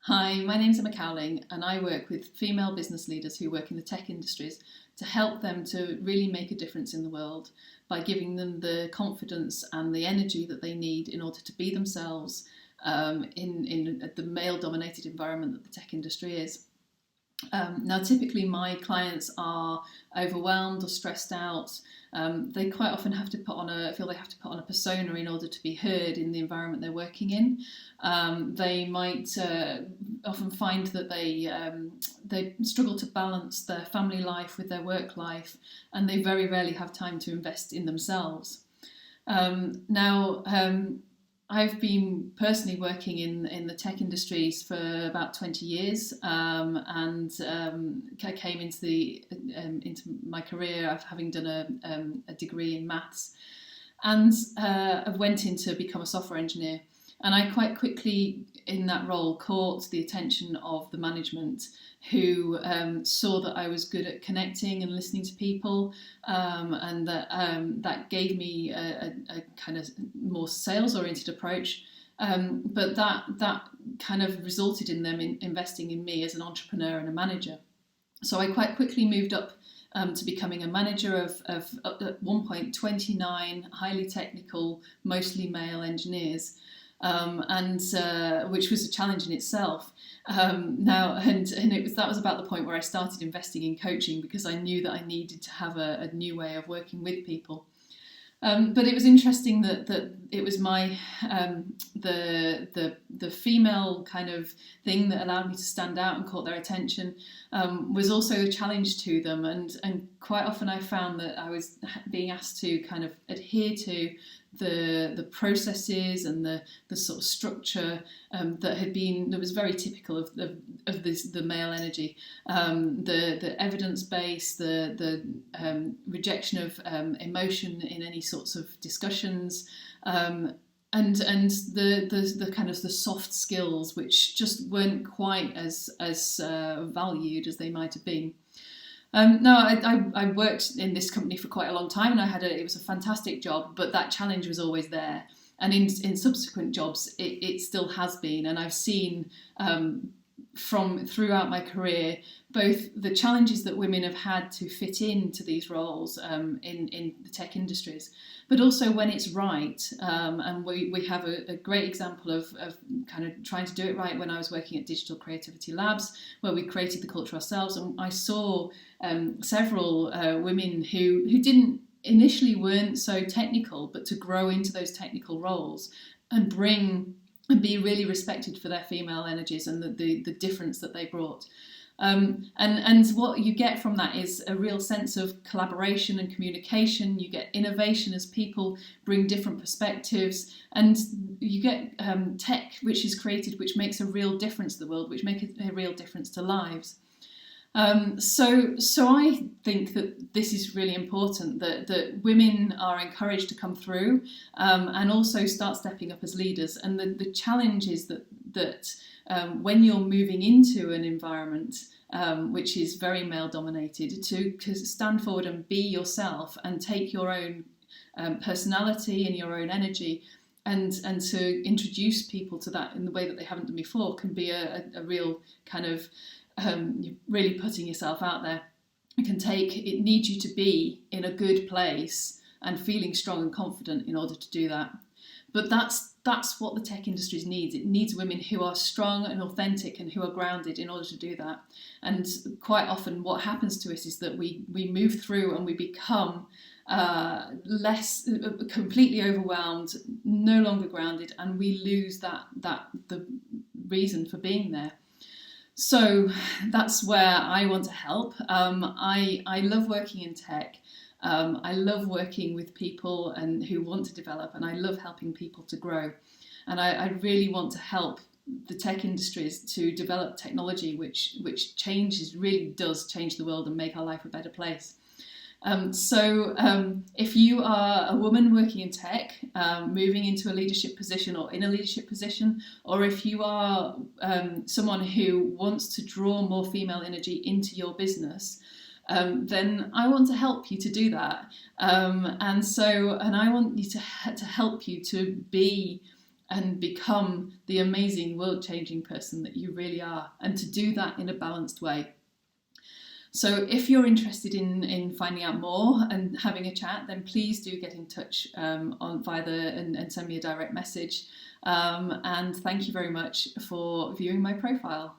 Hi, my name's Emma Cowling and I work with female business leaders who work in the tech industries to help them to really make a difference in the world by giving them the confidence and the energy that they need in order to be themselves in the male-dominated environment that the tech industry is. Now, typically my clients are overwhelmed or stressed out. They quite often feel they have to put on a persona in order to be heard in the environment they're working in. They might often find that they struggle to balance their family life with their work life, and they very rarely have time to invest in themselves. I've been personally working in the tech industries for about 20 years, and I came into my career having done a degree in maths, and I went in to become a software engineer. And I quite quickly, in that role, caught the attention of the management, who saw that I was good at connecting and listening to people, and that gave me a kind of more sales-oriented approach. But that kind of resulted in them investing in me as an entrepreneur and a manager. So I quite quickly moved up to becoming a manager of at one point 29 highly technical, mostly male engineers. Which was a challenge in itself. That was about the point where I started investing in coaching, because I knew that I needed to have a new way of working with people. But it was interesting that it was my the female kind of thing that allowed me to stand out and caught their attention, was also a challenge to them, and quite often I found that I was being asked to kind of adhere to the processes and the sort of structure that was very typical of the male energy, the evidence base, the rejection of emotion in any sorts of discussions, and the kind of the soft skills, which just weren't quite as valued as they might have been. I worked in this company for quite a long time, and it was a fantastic job, but that challenge was always there. And in subsequent jobs, it still has been. And I've seen from throughout my career both the challenges that women have had to fit into these roles in the tech industries, but also when it's right. And we have a great example of kind of trying to do it right when I was working at Digital Creativity Labs, where we created the culture ourselves. And I saw several women who initially weren't so technical, but to grow into those technical roles and be really respected for their female energies and the difference that they brought. And what you get from that is a real sense of collaboration and communication. You get innovation as people bring different perspectives, and you get tech which is created, which makes a real difference to the world, which makes a real difference to lives. So I think that this is really important, that women are encouraged to come through and also start stepping up as leaders. And the challenge is that when you're moving into an environment which is very male dominated, to stand forward and be yourself and take your own personality and your own energy and to introduce people to that in the way that they haven't done before can be a real kind of you're really putting yourself out there. It needs you to be in a good place and feeling strong and confident in order to do that. But that's what the tech industry needs. It needs women who are strong and authentic and who are grounded in order to do that. And quite often what happens to us is that we move through and we become less completely overwhelmed, no longer grounded, and we lose the reason for being there. So that's where I want to help. I love working in tech. I love working with people and who want to develop, and I love helping people to grow. And I really want to help the tech industries to develop technology which really does change the world and make our life a better place. If you are a woman working in tech, moving into a leadership position or in a leadership position, or if you are someone who wants to draw more female energy into your business, then I want to help you to do that. And I want you to help you to be and become the amazing world-changing person that you really are, and to do that in a balanced way. So if you're interested in finding out more and having a chat, then please do get in touch and send me a direct message. And thank you very much for viewing my profile.